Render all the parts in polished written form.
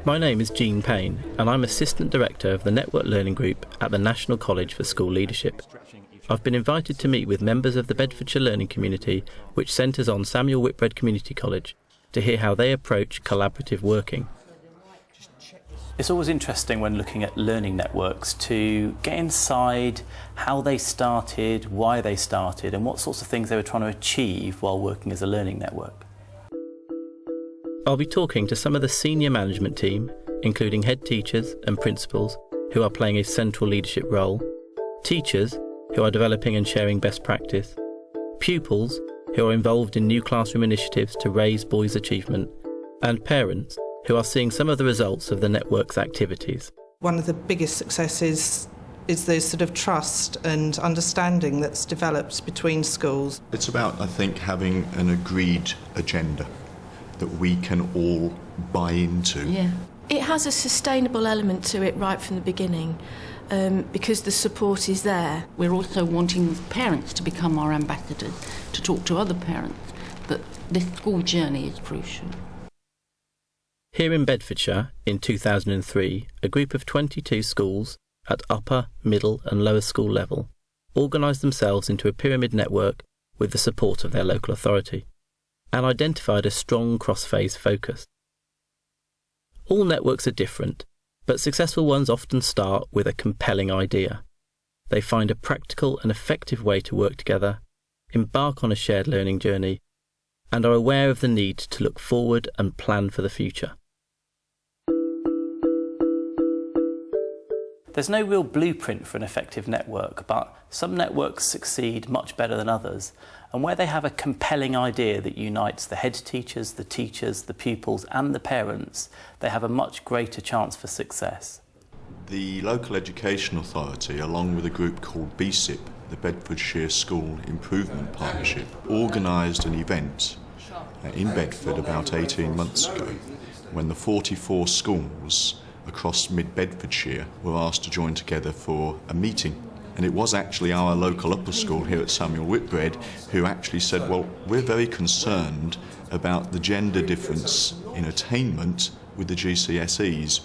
My name is Jean Payne, and I'm Assistant Director of the Network Learning Group at the National College for School Leadership. I've been invited to meet with members of the Bedfordshire learning community, which centres on Samuel Whitbread Community College, to hear how they approach collaborative working. It's always interesting when looking at learning networks to get inside how they started, why they started, and what sorts of things they were trying to achieve while working as a learning network. I'll be talking to some of the senior management team, including head teachers and principals who are playing a central leadership role, teachers who are developing and sharing best practice, pupils who are involved in new classroom initiatives to raise boys' achievement, and parents who are seeing some of the results of the network's activities. One of the biggest successes is the sort of trust and understanding that's developed between schools. It's about, I think, having an agreed agenda that we can all buy into. Yeah. It has a sustainable element to it right from the beginning because the support is there. We're also wanting parents to become our ambassadors, to talk to other parents, that this school journey is crucial. Here in Bedfordshire, in 2003, a group of 22 schools at upper, middle and lower school level organised themselves into a pyramid network with the support of their local authority, and identified a strong cross-phase focus. All networks are different, but successful ones often start with a compelling idea. They find a practical and effective way to work together, embark on a shared learning journey, and are aware of the need to look forward and plan for the future. There's no real blueprint for an effective network, but some networks succeed much better than others. And where they have a compelling idea that unites the head teachers, the pupils and the parents, they have a much greater chance for success. The local education authority, along with a group called BSIP, the Bedfordshire School Improvement Partnership, organised an event in Bedford about 18 months ago when the 44 schools across mid-Bedfordshire were asked to join together for a meeting. And it was actually our local upper school here at Samuel Whitbread who actually said, well, we're very concerned about the gender difference in attainment with the GCSEs.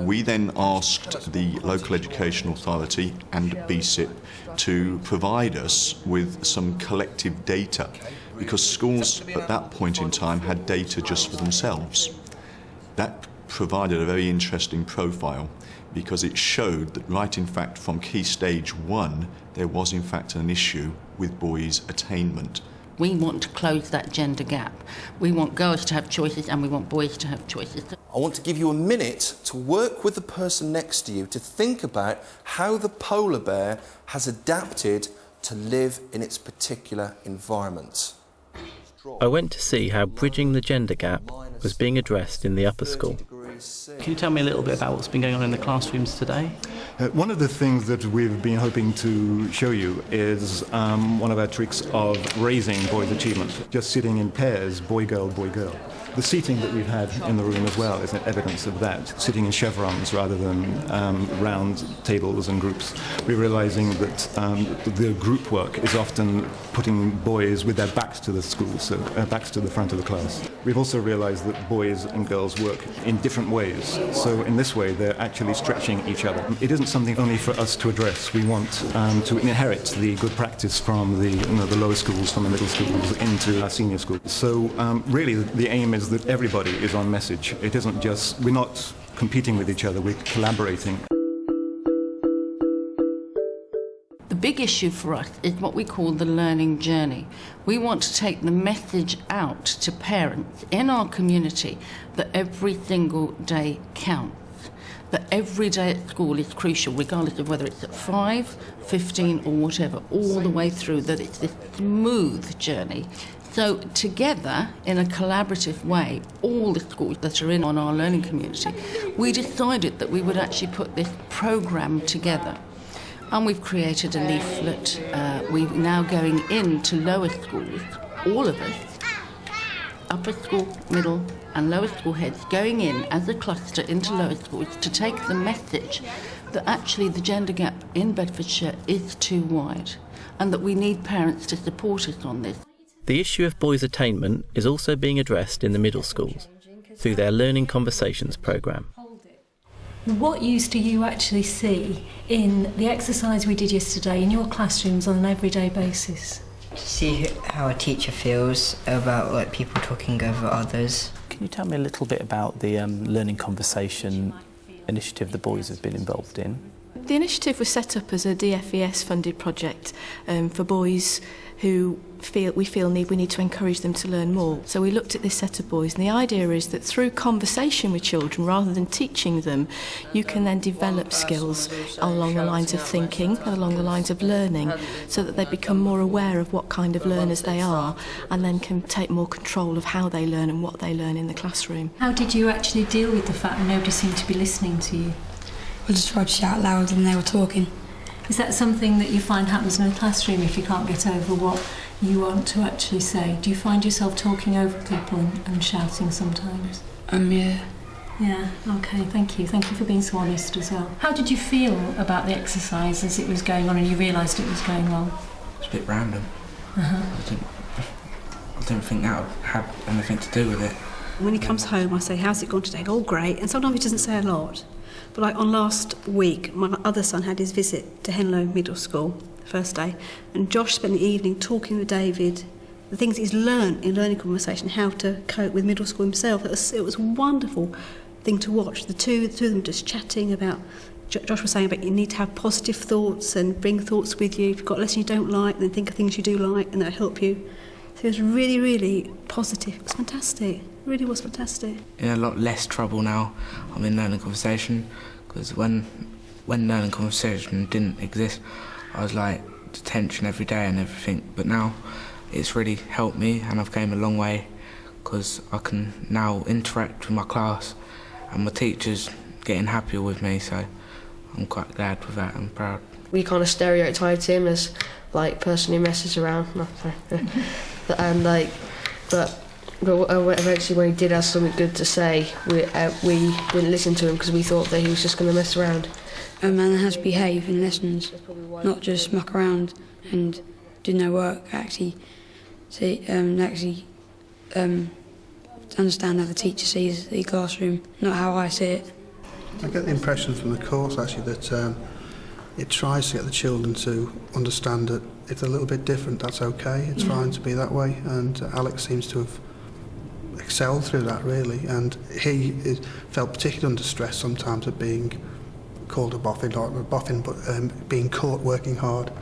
We then asked the local education authority and BSIP to provide us with some collective data, because schools at that point in time had data just for themselves. That provided a very interesting profile, because it showed that right in fact from key stage 1 there was in fact an issue with boys' attainment. We want to close that gender gap. We want girls to have choices and we want boys to have choices. I want to give you a minute to work with the person next to you to think about how the polar bear has adapted to live in its particular environment. I went to see how bridging the gender gap was being addressed in the upper school. Can you tell me a little bit about what's been going on in the classrooms today? One of the things that we've been hoping to show you is one of our tricks of raising boys' achievement. Just sitting in pairs, boy, girl, boy, girl. The seating that we've had in the room as well is evidence of that, sitting in chevrons rather than round tables and groups. We're realising that the group work is often putting boys with their backs to the school, so backs to the front of the class. We've also realised that boys and girls work in different ways, so in this way they're actually stretching each other. It isn't something only for us to address. We want to inherit the good practice from the lower schools, from the middle schools into our senior schools. So really the aim is that everybody is on message. It isn't just, we're not competing with each other, we're collaborating. The big issue for us is what we call the learning journey. We want to take the message out to parents in our community that every single day counts, that every day at school is crucial, regardless of whether it's at 5, 15 or whatever, all the way through, that it's this smooth journey. So together, in a collaborative way, all the schools that are in on our learning community, we decided that we would actually put this programme together. And we've created a leaflet. We're now going into lower schools, all of us, upper school, middle and lower school heads, going in as a cluster into lower schools to take the message that actually the gender gap in Bedfordshire is too wide and that we need parents to support us on this. The issue of boys' attainment is also being addressed in the middle schools through their Learning Conversations programme. What use do you actually see in the exercise we did yesterday in your classrooms on an everyday basis? See how a teacher feels about like people talking over others. Can you tell me a little bit about the learning conversation initiative the boys have been involved in? The initiative was set up as a DFES funded project for boys who we need to encourage them to learn more. So we looked at this set of boys, and the idea is that through conversation with children, rather than teaching them, you can then develop skills along the lines of thinking and along the lines of learning, so that they become more aware of what kind of learners they are, and then can take more control of how they learn and what they learn in the classroom. How did you actually deal with the fact that nobody seemed to be listening to you? I just tried to shout loud when they were talking. Is that something that you find happens in a classroom if you can't get over what you want to actually say? Do you find yourself talking over people and shouting sometimes? Yeah. Yeah, okay, thank you. Thank you for being so honest as well. How did you feel about the exercise as it was going on and you realised it was going wrong? It's a bit random. I didn't think that would have anything to do with it. When he comes home, I say, how's it gone today? Oh, great. And sometimes he doesn't say a lot. But like on last week, my other son had his visit to Henlow Middle School, the first day, and Josh spent the evening talking with David, the things he's learned in learning conversation, how to cope with middle school himself. It was a wonderful thing to watch. The two of them just chatting about, Josh was saying about you need to have positive thoughts and bring thoughts with you. If you've got a lesson you don't like, then think of things you do like, and that'll help you. So it was really, really positive. It was fantastic. It really was fantastic. In a lot less trouble now. I'm in learning conversation, because when learning conversation didn't exist, I was like detention every day and everything. But now it's really helped me, and I've came a long way, because I can now interact with my class, and my teachers getting happier with me. So I'm quite glad with that and proud. We kind of stereotyped him as like person who messes around, and like, but eventually when he did have something good to say, we didn't listen to him because we thought that he was just going to mess around. A man has to behave in lessons, not just muck around and do no work. Actually understand how the teacher sees the classroom, not how I see it. I get the impression from the course actually that it tries to get the children to understand that if they're a little bit different, that's okay. It's fine to be that way, and Alex seems to have excelled through that really, and he felt particularly under stress sometimes at being called a boffin, not a boffin, but being caught working hard,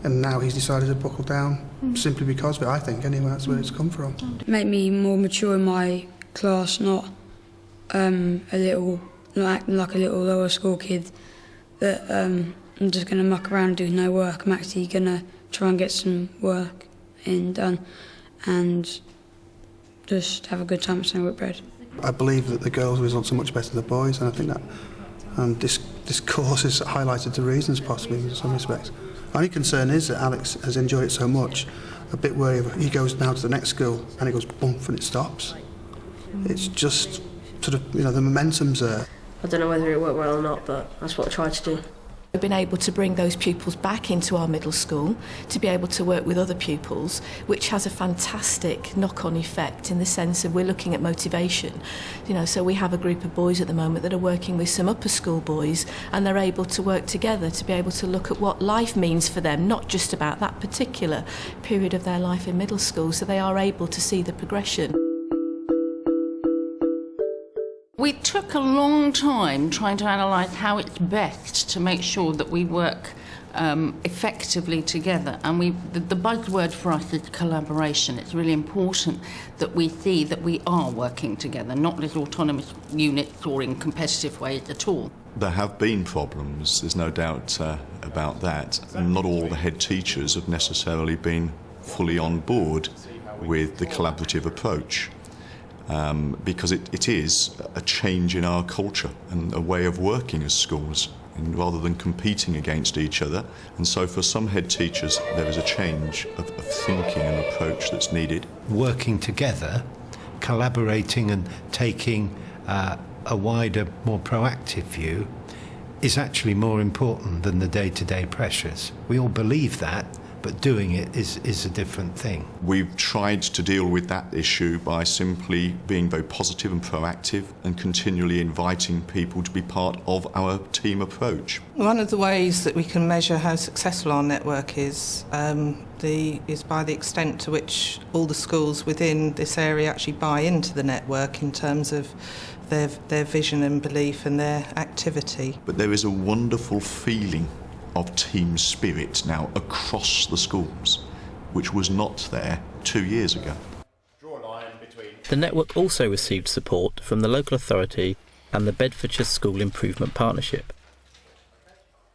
and now he's decided to buckle down simply because of it. I think anyway, that's where it's come from. Make me more mature in my class, not not acting like a little lower school kid that I'm just going to muck around and do no work. I'm actually going to try and get some work done and just have a good time at Snowwood Bread. I believe that the girls' results are much better than the boys, and I think that this course has highlighted the reasons possibly in some respects. The only concern is that Alex has enjoyed it so much, a bit where he goes now to the next school and it goes bump and it stops. It's just sort of, the momentum's there. I don't know whether it worked well or not, but that's what I tried to do. We've been able to bring those pupils back into our middle school to be able to work with other pupils, which has a fantastic knock-on effect in the sense of we're looking at motivation. So we have a group of boys at the moment that are working with some upper school boys, and they're able to work together to be able to look at what life means for them, not just about that particular period of their life in middle school, so they are able to see the progression. We took a long time trying to analyse how it's best to make sure that we work effectively together, and the buzzword for us is collaboration. It's really important that we see that we are working together, not as autonomous units or in competitive ways at all. There have been problems, there's no doubt about that. Not all the head teachers have necessarily been fully on board with the collaborative approach. Because it is a change in our culture and a way of working as schools, and rather than competing against each other. And so for some head teachers there is a change of thinking and approach that's needed. Working together, collaborating and taking a wider, more proactive view is actually more important than the day-to-day pressures. We all believe that, but doing it is a different thing. We've tried to deal with that issue by simply being very positive and proactive and continually inviting people to be part of our team approach. One of the ways that we can measure how successful our network is by the extent to which all the schools within this area actually buy into the network in terms of their vision and belief and their activity. But there is a wonderful feeling of team spirit now across the schools, which was not there 2 years ago. The network also received support from the local authority and the Bedfordshire School Improvement Partnership.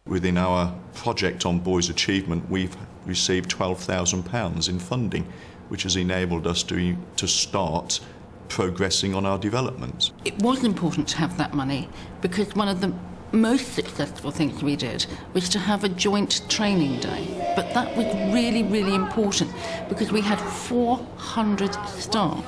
Within our project on boys' achievement, we've received £12,000 in funding, which has enabled us to start progressing on our development. It was important to have that money because one of the most successful things we did was to have a joint training day. But that was really, really important because we had 400 staff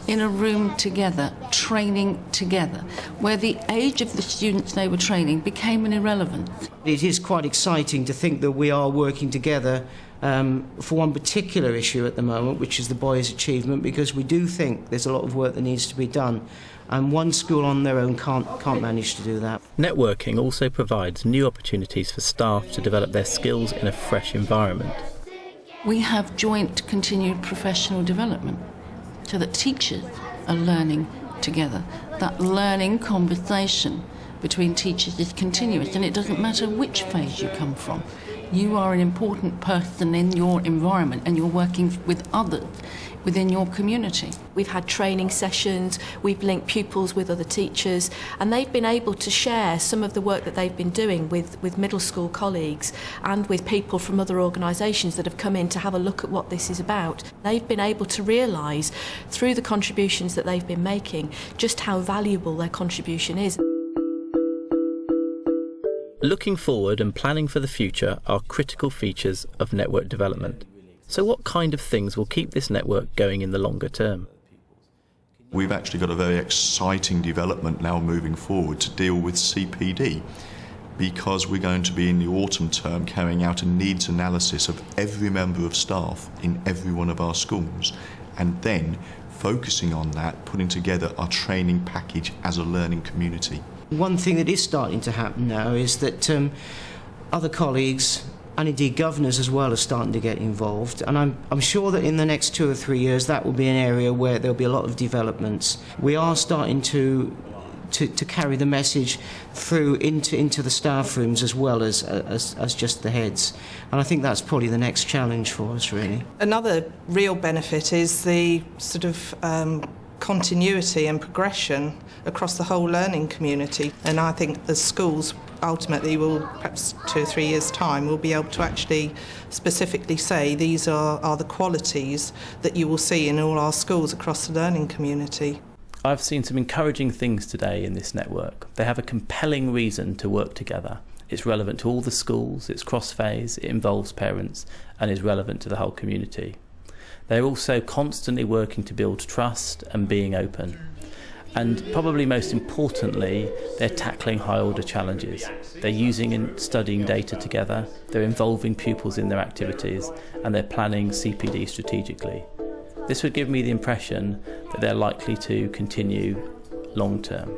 in a room together, training together, where the age of the students they were training became an irrelevance. It is quite exciting to think that we are working together for one particular issue at the moment, which is the boys' achievement, because we do think there's a lot of work that needs to be done, and one school on their own can't manage to do that. Networking also provides new opportunities for staff to develop their skills in a fresh environment. We have joint continued professional development so that teachers are learning together. That learning conversation between teachers is continuous, and it doesn't matter which phase you come from. You are an important person in your environment and you're working with others within your community. We've had training sessions, we've linked pupils with other teachers, and they've been able to share some of the work that they've been doing with middle school colleagues and with people from other organisations that have come in to have a look at what this is about. They've been able to realise through the contributions that they've been making just how valuable their contribution is. Looking forward and planning for the future are critical features of network development. So what kind of things will keep this network going in the longer term? We've actually got a very exciting development now moving forward to deal with CPD, because we're going to be in the autumn term carrying out a needs analysis of every member of staff in every one of our schools, and then focusing on that, putting together our training package as a learning community. One thing that is starting to happen now is that other colleagues and indeed governors as well are starting to get involved, and I'm sure that in the next 2 or 3 years that will be an area where there'll be a lot of developments. We are starting to carry the message through into the staff rooms as well as just the heads, and I think that's probably the next challenge for us, really. Another Real benefit is the sort of continuity and progression across the whole learning community, and I think the schools ultimately will, perhaps 2 or 3 years' time, will be able to actually specifically say these are the qualities that you will see in all our schools across the learning community. I've seen some encouraging things today in this network. They have a compelling reason to work together. It's relevant to all the schools, it's cross-phase, it involves parents, and is relevant to the whole community. They're also constantly working to build trust and being open. And probably most importantly, they're tackling high-order challenges. They're using and studying data together, they're involving pupils in their activities, and they're planning CPD strategically. This would give me the impression that they're likely to continue long-term.